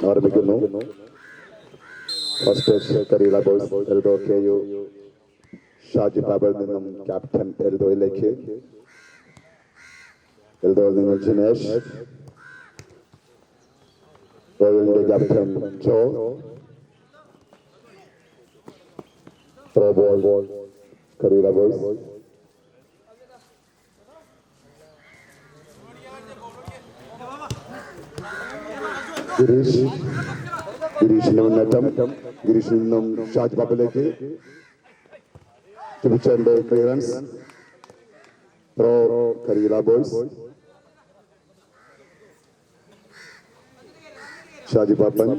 ആരംഭിക്കുന്നു. First Kareela Boys Eldho KU Shaji ബാബയിൽ നിന്നും ക്യാപ്റ്റൻ എൽദോയിലേക്ക്, എൽദോയിൽ നിന്നും ജിനേഷ്, റോയലിന്റെ captain Jo, throw ball Kareela Boys. ഗിരീഷിന്റെ മുന്നേറ്റം, ഗിരീഷിൽ നിന്നും ഷാജ് ബാബിലേക്ക്, ചുബിച്ചന്റെ clearance, throw Kareela Boys. Shaji Baban,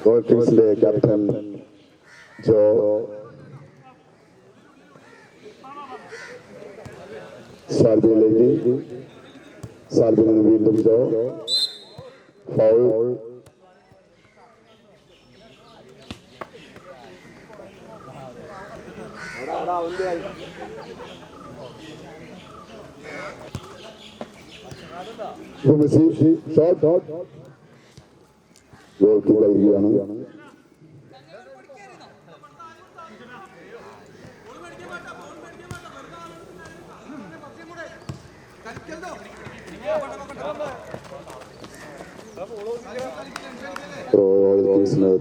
Royal കിങ്സിന്റെ ക്യാപ്റ്റൻ ജോ, സാൽബിയിലേക്ക്, സാൽബിൽ നിന്ന് വീണ്ടും Jo, foul. Shot goalkeeper വരികയാണ്.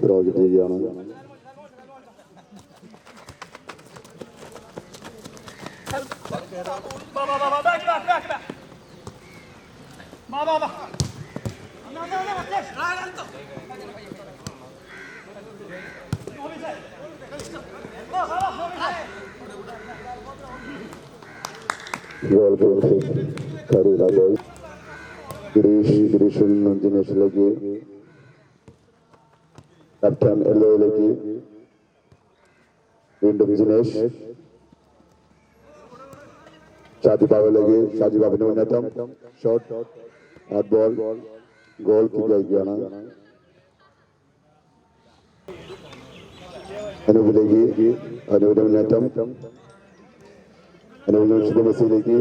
ത്രോ കിട്ടുകയാണ്. ഗിരീഷിൽ നിന്നും ജിനേഷിലേക്ക്, ക്യാപ്റ്റൻ എല്ലോയിലേക്ക്, വീണ്ടും ജിനേഷ്, ഷാജി ബാബിലേക്ക്, ഷാജി ബാബിന്റെ മുന്നേറ്റം, shot, hard ball, goal kick അയക്കുകയാണ്. അനൂപിലേക്ക്, അനൂപിന്റെ മുന്നേറ്റം, അനൂപ് മെസ്സിയിലേക്ക്,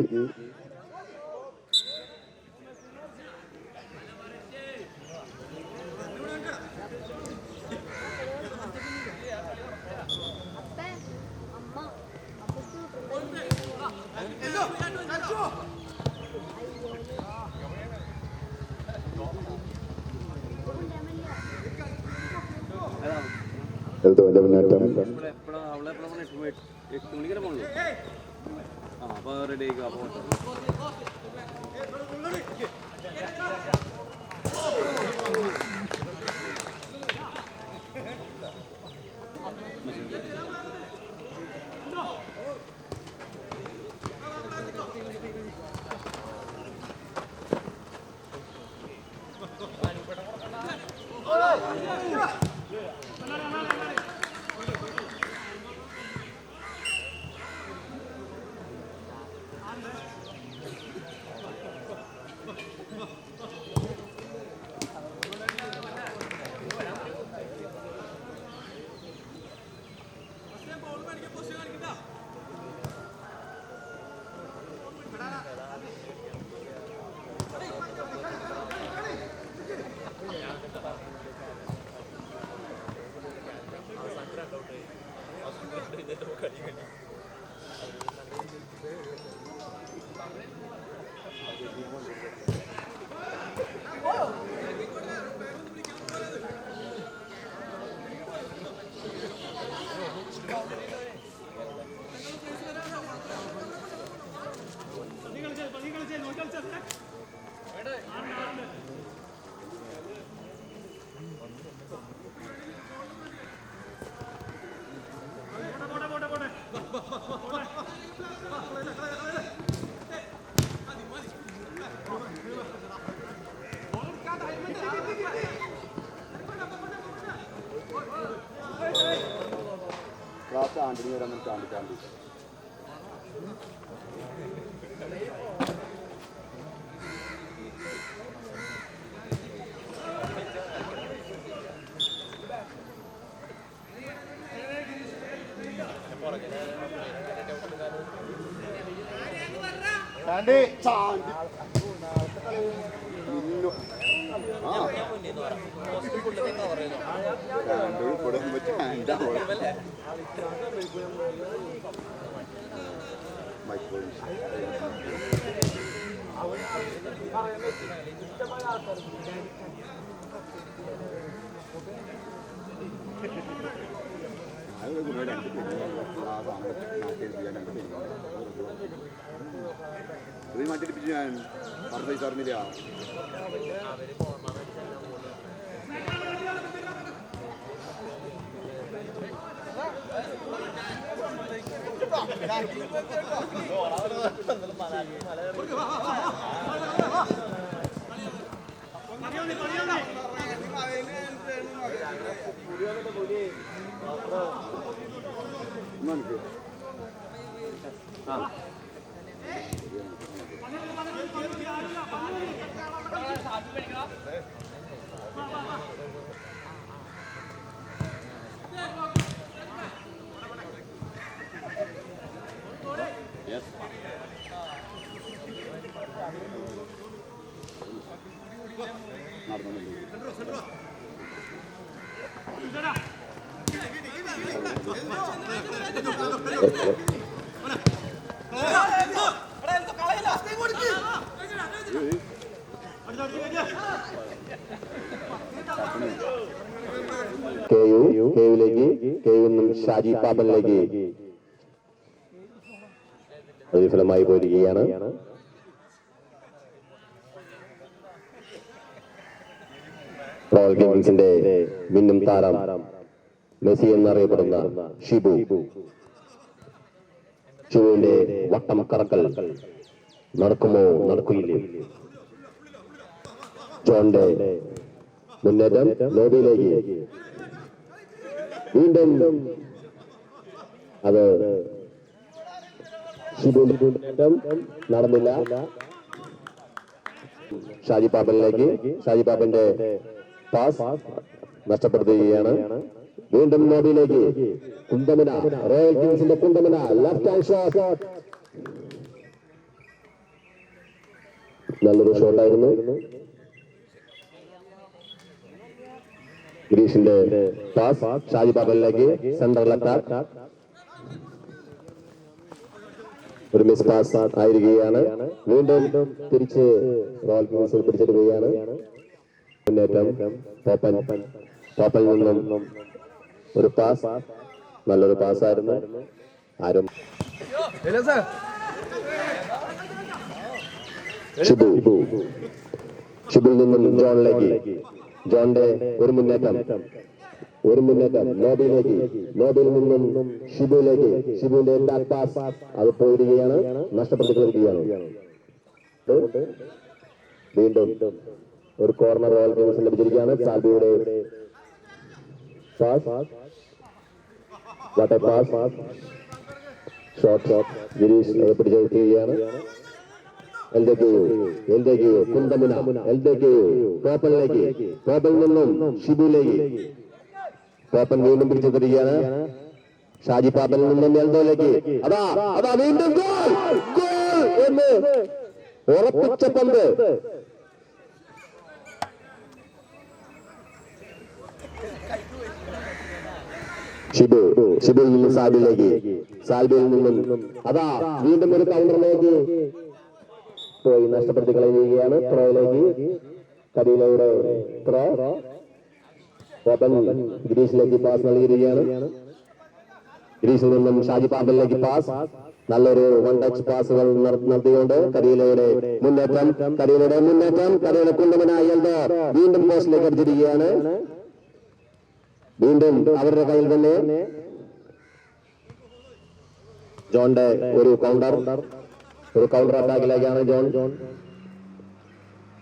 എൽദോന്റെ മുന്നേറ്റം, മാറ്റിടിപ്പിച്ചു ഞാൻ പൈസ അറിഞ്ഞില്ല. കേവിലേക്ക് ഷാജി പാപ്പനിലേക്ക് വിഫലമായി പോയിരിക്കുകയാണ്. റോയൽ കിങ്സിന്റെ മിന്നും താരം മെസ്സി എന്നറിയപ്പെടുന്ന ഷിബുവിന്റെ വട്ടം കറക്കൽ നടക്കുമോ നടക്കില്ലേ? ജോന്റെ മുന്നേറ്റം ലോബിയിലേക്ക് വീണ്ടും അത് ഷിബുവിന്റെ മുന്നേറ്റം നടന്നില്ല. ഷാജി പാപ്പന്റെ പാസ് നഷ്ടപ്പെടുത്തുകയാണ്. വീണ്ടും ലോബിയിലേക്ക് കുന്തമന, റോയൽ കിങ്സിന്റെ കുന്തമന ലെഫ്റ്റ് ഹാൻഡ് ഷോട്ട്. നല്ലൊരു ഷോട്ടായിരുന്നു. ഗിരീഷിന്റെ പാസ് ഷാജി പാപ്പനിലേക്ക് സെൻട്രൽ അറ്റാക്ക്. ഒരു മിസ് പാസ് ആയിരിക്കുകയാണ്. വീണ്ടും തിരിച്ച് റോയൽ കിങ്സിൽ പിടിച്ചെടുക്കുകയാണ്. മുന്നേറ്റം പോപ്പനിൽ നിന്നും ഒരു പാസ്, നല്ലൊരു പാസ്സായിരുന്നു. ആരും ഷിബിൽ നിന്നും ജോണിലേക്ക്, ജോണിന്റെ ഒരു മുന്നേറ്റം ലോബിയിൽ നിന്നും ഷിബുവിലേക്ക്, ഷിബുവിന്റെ ബാക്ക് പാസ് അത് പോയിരിക്കുകയാണ്, നഷ്ടപ്പെടുത്തിയിരിക്കുകയാണ്. വീണ്ടും ഒരു കോർണർ റോയൽ കിങ്സിൽ ലഭിച്ചിരിക്കുകയാണ്. സാൽബിയുടെ പാസ്, ഷോട്ട് ഗിരീഷ് പിടിച്ചെടുക്കുകയാണ്. കുന്തമുന ടോപ്പലിൽ നിന്നും ഷിബുവിലേക്ക്, ടോപ്പൻ വീണ്ടും പിടിച്ചെടുത്തിരിക്കുകയാണ്. ഷാജി പാപ്പനിൽ നിന്നും എൽദോയിലേക്ക്, അതാ വീണ്ടും ഗോൾ എന്ന് ഉറപ്പിച്ച പന്ത്. ഷിബുവിൽ നിന്നും സാൽബിയിൽ നിന്നും അതാ വീണ്ടും ഒരു കൗണ്ടറിലേക്ക് പോയി നഷ്ടപ്പെടുത്തി കളയുകയാണ്. ത്രോയിലേക്ക് കരീലയുടെ ത്രോ, ഗിരീഷിലേക്ക് പാസ് നൽകിയിരിക്കുകയാണ്. ഗിരീഷിൽ നിന്നും ഷാജി പാപ്പനിലേക്ക് പാസ്, നല്ലൊരു വൺ ടച്ച് പാസുകൾ നടത്തിക്കൊണ്ട് കരീലയുടെ മുന്നേറ്റം, കരീലയുടെ കുന്തമനായ എൽദോർ വീണ്ടും പോസ്റ്റിലേക്ക് അടിച്ചിരിക്കുകയാണ്. വീണ്ടും അവരുടെ കയ്യിൽ തന്നെ ജോണിന്റെ ഒരു കൗണ്ടർ അറ്റാക്കിലേക്കാണ് ജോൺ.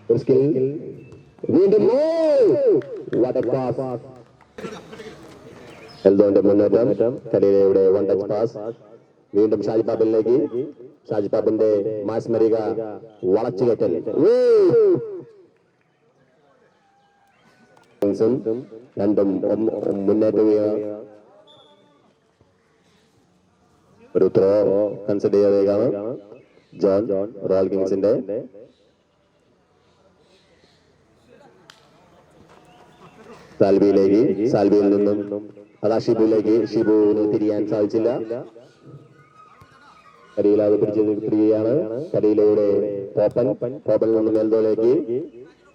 ഒരു സ്കിൽ, വീണ്ടും എൽദോന്റെ മുന്നേറ്റം, കരീലയുടെ വൺ ടച്ച് പാസ്, വീണ്ടും ഷാജി പാപ്പനിലേക്ക്. ഷാജി പാപ്പന്റെ മാസ്മരിക വളച്ചുകെട്ടൽ. രണ്ടും മുന്നേറ്റുകയാണ്. ഒരു ത്രോ കൺസിഡർ ചെയ്തേക്കാണ് ജോൺ റോയൽ കിങ്സിന്റെ. സാൽവിയിലേക്ക്. സാൽവിയിൽ നിന്നും അതാ ഷിബുവിലേക്ക്. ഷിബുവിന് തിരിയാൻ സാധിച്ചില്ല. കരീല അത് പിടിച്ചിരിക്കുകയാണ്. കരീലയുടെ പോപ്പനിൽ നിന്നും എൽദോയിലേക്ക്.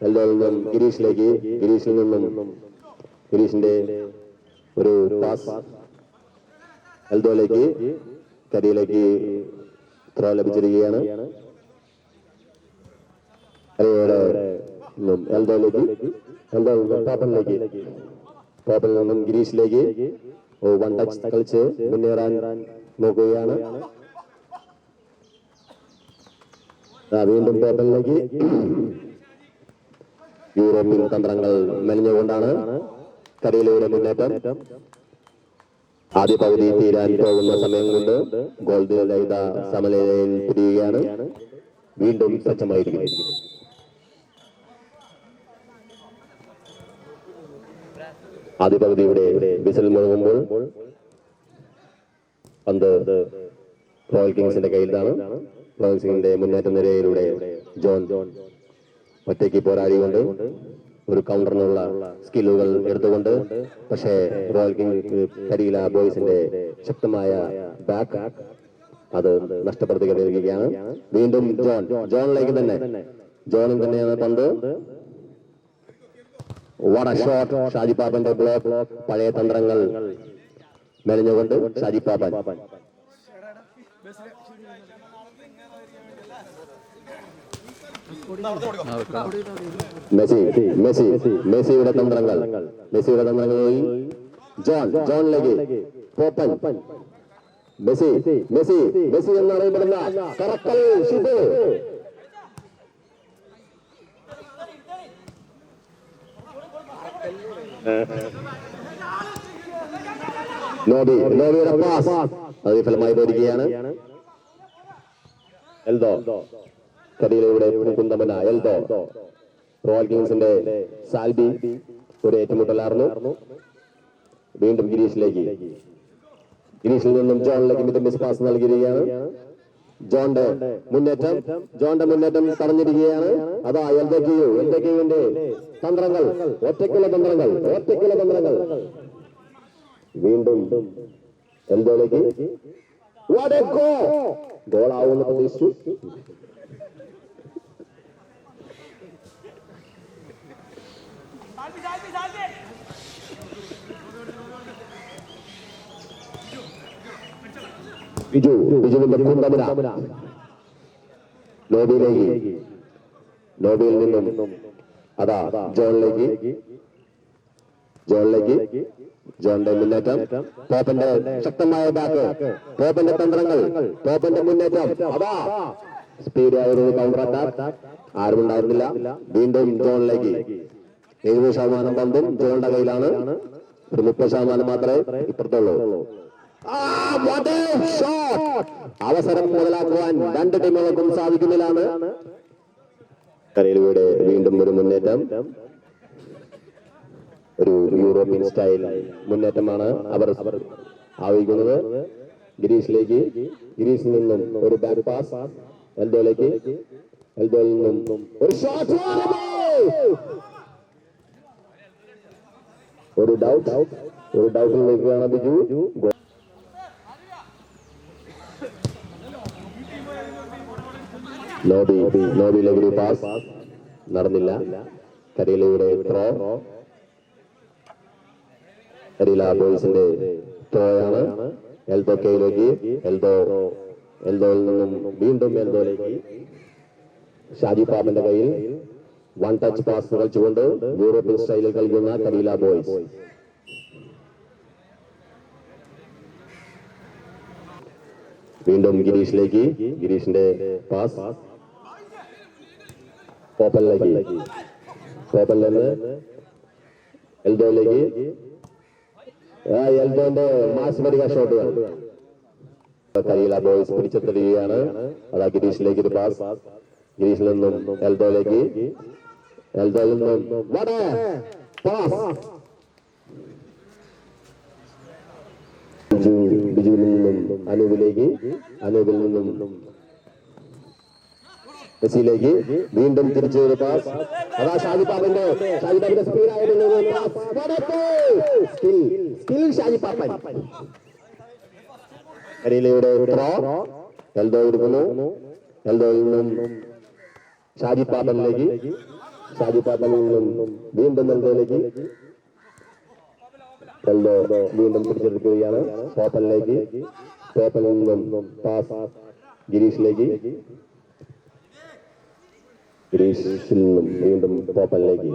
എൽദോയിൽ നിന്നും ഗിരീഷിലേക്ക്. ഗിരീഷിൽ നിന്നും ഗിരീഷിന്റെ ഒരു പാസ് എൽദോയിലേക്ക്. കരീലയ്ക്ക് ത്രോ ലഭിച്ചിരിക്കുകയാണ്. കരീലയുടെ എൽദോയിലേക്ക്. പോപ്പനിലേക്ക്. പോപ്പനിൽ നിന്നും ഗിരീഷിലേക്ക്. വൺ ടച്ച് കളിച്ച് മുന്നേറാൻ നോക്കുകയാണ്. വീണ്ടും പോപ്പനിലേക്ക്. യൂറോപ്യൻ തന്ത്രങ്ങൾ മെനഞ്ഞുകൊണ്ടാണ് കരീലയുടെ മുന്നേറ്റം. ആദ്യ പകുതി തീരാൻ പോകുന്ന സമയം കൊണ്ട് ഗോൾ ലൈത സമനിലയിൽ പിരിയുകയാണ്. വീണ്ടും സ്വച്ഛമായിരിക്കും. ആദ്യ പകുതിയുടെ വിസിൽ മുഴങ്ങുമ്പോൾ പന്ത് റോയൽ കിങ്സിന്റെ കയ്യിലാണ്. റോയൽ കിങ്സിന്റെ മുന്നേറ്റ നിരയിലൂടെ ജോൺ ഒറ്റയ്ക്ക് പോരാടിക്കൊണ്ട് ഒരു കൗണ്ടറിനുള്ള സ്കില്ലുകൾ എടുത്തുകൊണ്ട്, പക്ഷേ റോയൽ കിങ്സ് കരീല ബോയ്സിന്റെ ശക്തമായ ബാക്ക് അത് നഷ്ടപ്പെടുത്തിക്കൊണ്ടിരിക്കുകയാണ്. വീണ്ടും ജോണിലേക്ക് തന്നെ. ജോണിൽ തന്നെയാണ് പന്ത്. What a shot. ഷാജി പാപ്പന്റെ ബ്ലോക്ക്. പഴയ തന്ത്രങ്ങൾ മെനഞ്ഞുകൊണ്ട് ഷാജി പാപ്പൻ. മെസ്സിയുടെ തന്ത്രങ്ങളിൽ ജോണിലേക്ക്. പോപ്പൻ. മെസ്സി എന്നറിയപ്പെടുന്ന കറക്കൽ ഷിബു. നോബിയുടെ പാസ് അത് വിഫലമായി പോയിരിക്കുകയാണ്. എൽദോ കരീലയുടെ കുന്തമന. എൽദോ. റോയൽ കിങ്സിന്റെ സാൽബി ഒരു ഏറ്റുമുട്ടലായിരുന്നു. വീണ്ടും ഗിരീഷിലേക്ക്. ഗിരീഷിൽ നിന്നും ജോണിലേക്ക് മിസ് പാസ് നൽകിയിരിക്കുകയാണ്. ജോണിന്റെ മുന്നേറ്റം തടഞ്ഞിരിക്കുകയാണ്. അതാ എൽദോയുടെ തന്ത്രങ്ങൾ. ഒറ്റയ്ക്കുള്ള തന്ത്രങ്ങൾ. വീണ്ടും എൽദോയിലേക്ക്. ഗോളാവുന്ന പ്രതീക്ഷിച്ചു. ബിജുവിന്റെ കുന്തമുന. ലോബിയിൽ നിന്നും അതാ ജോണിലേക്ക്. ജോണിന്റെ മുന്നേറ്റം. പോപ്പന്റെ ശക്തമായ ബാക്ക്. പോപ്പന്റെ തന്ത്രങ്ങൾ. പോപ്പന്റെ മുന്നേറ്റം. അതാ സ്പീഡായ ഒരു കൗണ്ടർ അറ്റാക്ക്. ആരുമുണ്ടായിരുന്നില്ല. വീണ്ടും ജോണിലേക്ക്. 70% പന്തും ജോണിന്റെ കയ്യിലാണ്. ഒരു 30% മാത്രമേ ഇപ്പുറത്തുള്ളൂ. അവസരം മുതലാക്കുവാൻ രണ്ട് ടീമുകൾക്കും സാധിക്കുന്നില്ലാണ്. കരീലയുടെ വീണ്ടും ഒരു മുന്നേറ്റം. ഒരു യൂറോപ്യൻ സ്റ്റൈൽ മുന്നേറ്റമാണ് അവർ ആവശ്യിക്കുന്നത്. ഗിരീഷിൽ നിന്നും ഒരു ബാക്ക് പാസ്. എൽദോയിൽ നിന്നും ഒരു ഷോട്ട്. ഒരു ഡൗട്ടിലേക്കാണ് ബിജു. ലോബിയിലേക്ക് ഒരു പാസ് നടന്നില്ല. കരീലയുടെ ത്രോ. കരീല ബോയ്സിന്റെ ത്രോയാണ്. എൽദോയിലേക്ക്. എൽദോയിൽ നിന്നും വീണ്ടും എൽദോയിലേക്ക്. ഷാജി പാപ്പന്റെ കയ്യിൽ വൺ ടച്ച് പാസ് കളിച്ചുകൊണ്ട് യൂറോപ്യൻ സ്റ്റൈലിൽ കളിക്കുന്ന കരീല ബോയ്സ്. വീണ്ടും ഗിരീഷിന്റെ പാസ്. പോപ്പനിലേക്ക്. പോപ്പനിൽ നിന്ന് എൽദോയിലേക്ക്. എൽദോന്റെ മാസ്മരിക ഷോട്ടുകൾ. കരിയില ബോയ്സ് പിടിച്ചെത്തുകയാണ്. അതാ ഗിരീഷിലേക്ക് ഒരു പാസ്. ഗിരീഷിൽ നിന്നും എൽദോയിലേക്ക്. എൽദോയിൽ നിന്നും പാസ്. ബിജുവിൽ നിന്നും അനൂപിലേക്ക്. അനൂപിൽ നിന്നും മെസ്സിയിലേക്ക്. വീണ്ടും തിരിച്ചു ഒരു പാസ്. അതാ ഷാജിപ്പാപ്പന്റെ സ്പീഡായിട്ടുള്ള സ്കിൽ ഷാജിപ്പാപ്പൻ. കരിയിലയുടെ ത്രോ. എൽദോ എടുക്കുന്നു. എൽദോയിൽ നിന്നും ഷാജിപ്പാപ്പനിലേക്ക്. ഷാജിപ്പാപ്പനിൽ നിന്നും വീണ്ടും എൽദോയിലേക്ക്. എൽദോ വീണ്ടും പിടിച്ചെടുക്കുകയാണ്. പോപ്പനിലേക്ക്. പോപ്പനിൽ നിന്നും പാസ് ഗിരീഷിലേക്ക്. ഗിരീഷിൽ നിന്നും വീണ്ടും പോപ്പനിലേക്ക്.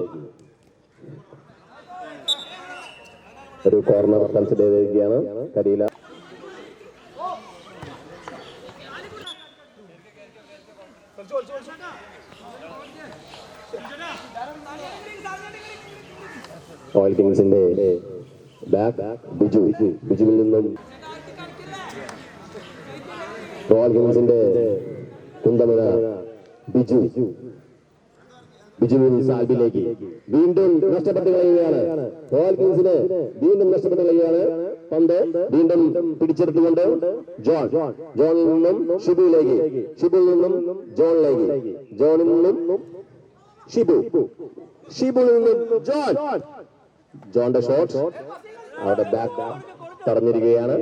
ഒരു കോർണർ കൺസിഡർ ചെയ്തിരിക്കുകയാണ് കരിയില. റോയൽ കിങ്സിന്റെ ബാക്ക് ബിജുവിൽ നിന്നും റോയൽ കിങ്സിന്റെ കുന്തമന ബിജുവിൽ സാൽബിലേക്ക്. വീണ്ടും നഷ്ടപ്പെട്ട് കളയുകയാണ് റോയൽ കിങ്സിന്. വീണ്ടും നഷ്ടപ്പെട്ട് കളയുകയാണ് പന്ത്. വീണ്ടും പിടിച്ചെടുത്തുകൊണ്ട് ജോണിൽ നിന്നും ഷിബുവിലേക്ക്. ഷിബുവിൽ നിന്നും ജോണിലേക്ക്. ജോണിൽ നിന്നും ഷിബുവിൽ നിന്നും ജോണിന്റെ ഷോട്ട് അവിടെ ബാക്ക് തടഞ്ഞിരിക്കുകയാണ്.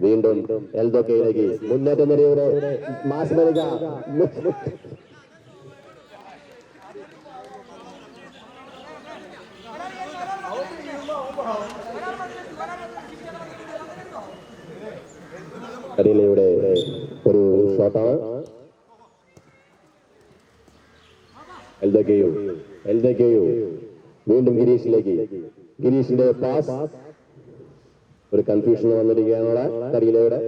വീണ്ടും എൽദോക്കയിലേക്ക് മുന്നേറ്റ നിരയുടെ മാസ്മരിക. കരിയിലയുടെ ഒരു ഷോട്ടാണ്. എൽദോക്കയോ വീണ്ടും ഗിരീഷിലേക്ക്. ഗിരീഷിന്റെ പാസ്. ഒരു കൺഫ്യൂഷൻ വന്നിരിക്കുകയാണ് കരിയിലയുടെ.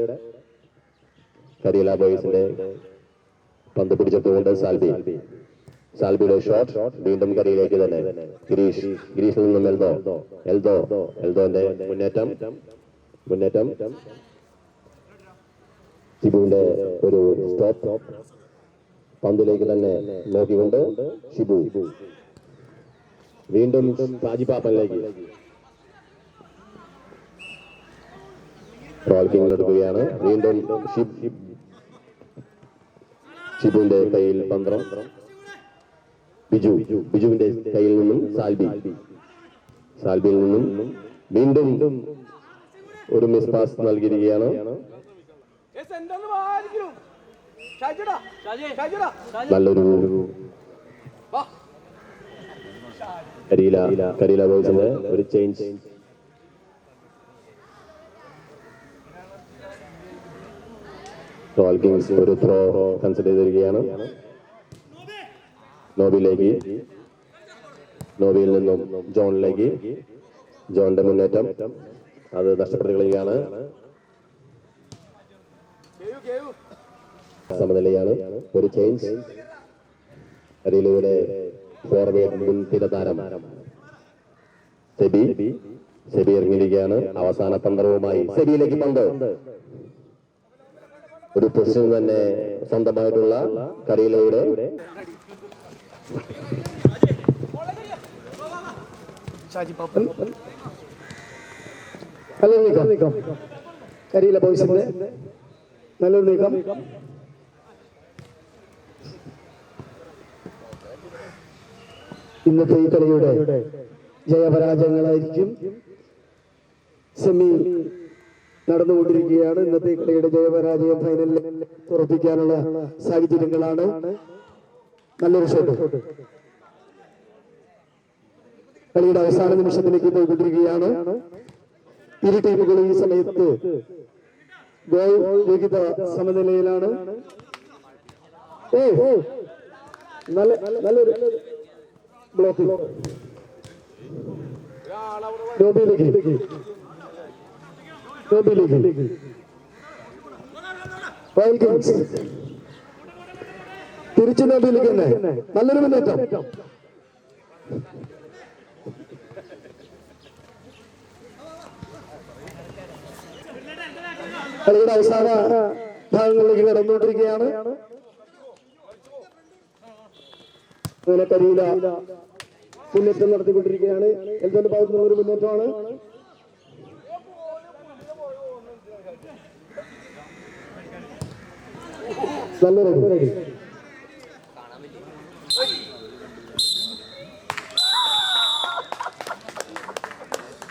കരിയില ബോയ്സിന്റെ പന്ത് പിടിച്ചെടുത്തുകൊണ്ട് സാൽബിയുടെ ഷോട്ട്. വീണ്ടും കരിയിലേക്ക് തന്നെ ഗിരീഷിൽ നിന്നും എൽദോന്റെ മുന്നേറ്റം. ഷിബുവിന്റെ ഒരു സ്റ്റോപ്പ്. പന്തിലേക്ക് തന്നെ നോക്കിക്കൊണ്ട് ഷിബു വീണ്ടും ഷാജിപ്പാപ്പനിലേക്ക്. റോയൽ കിങ്സ് എടുക്കുകയാണ്. വീണ്ടും ഷിബുവിന്റെ കയ്യിൽ പന്ത്രം. ബിജുവിന്റെ കയ്യിൽ നിന്നും സാൽബിയിൽ നിന്നും വീണ്ടും ഒരു മിസ് പാസ് നൽകിയിരിക്കുകയാണ്. നല്ലൊരു കരിയില ബോയ്സിന്റെ ഒരു ചേഞ്ച്. റോയൽ കിങ്സ് ഒരു ത്രോ കൺസിഡർ ചെയ്തിരിക്കുകയാണ്. നോബിയിൽ നിന്നും ജോണിലേക്ക്. ജോണിന്റെ മുന്നേറ്റം അത് നഷ്ടപ്പെട്ട് കളയുകയാണ്. സമനിലയാണ്. ഒരു ചേഞ്ച്. കരിയിലയുടെ ഫോർവേഡ് മുൻനിര താരം സെബി ഇറങ്ങിയിരിക്കുകയാണ്. അവസാന തന്ത്രവുമായി സെബിയിലേക്ക് പന്ത്. ഒരു പൊസിഷൻ തന്നെ സ്വന്തമായിട്ടുള്ള കരിയിലയുടെ കരിയില ബോയ്സിന്റെ നല്ലൊരു നീക്കം. ഇന്നത്തെ ഈ കളിയുടെ ജയപരാജയങ്ങളായിരിക്കും. സെമി നടന്നുകൊണ്ടിരിക്കുകയാണ്. ഇന്നത്തെ കളിയുടെ ജയപരാജയം ഫൈനലിൽ ഉറപ്പിക്കാനുള്ള സാഹചര്യങ്ങളാണ്. നല്ലൊരു ഷോട്ട്. കളിയുടെ അവസാന നിമിഷത്തിലേക്ക് പോയിക്കൊണ്ടിരിക്കുകയാണ്. ഇരു ടീമുകളും ഈ സമയത്ത് ഗോൾ രഹിത സമനിലയിലാണ്. നല്ലൊരു ബ്ലോക്ക്. നോബിയിലേക്ക് റോയൽ കിങ്സ് തിരിച്ചു നോബിയിലേക്ക് തന്നെ നല്ലൊരു മുന്നേറ്റം. കളിയുടെ അവസാന ഭാഗങ്ങളിലേക്ക് കടന്നുകൊണ്ടിരിക്കുകയാണ്. അങ്ങനെ കരിയില മുന്നേറ്റം നടത്തിക്കൊണ്ടിരിക്കുകയാണ്. എൽദോന്റെ ഭാഗത്തു നിന്നുള്ള ഒരു മുന്നേറ്റമാണ്. നല്ല റെഡി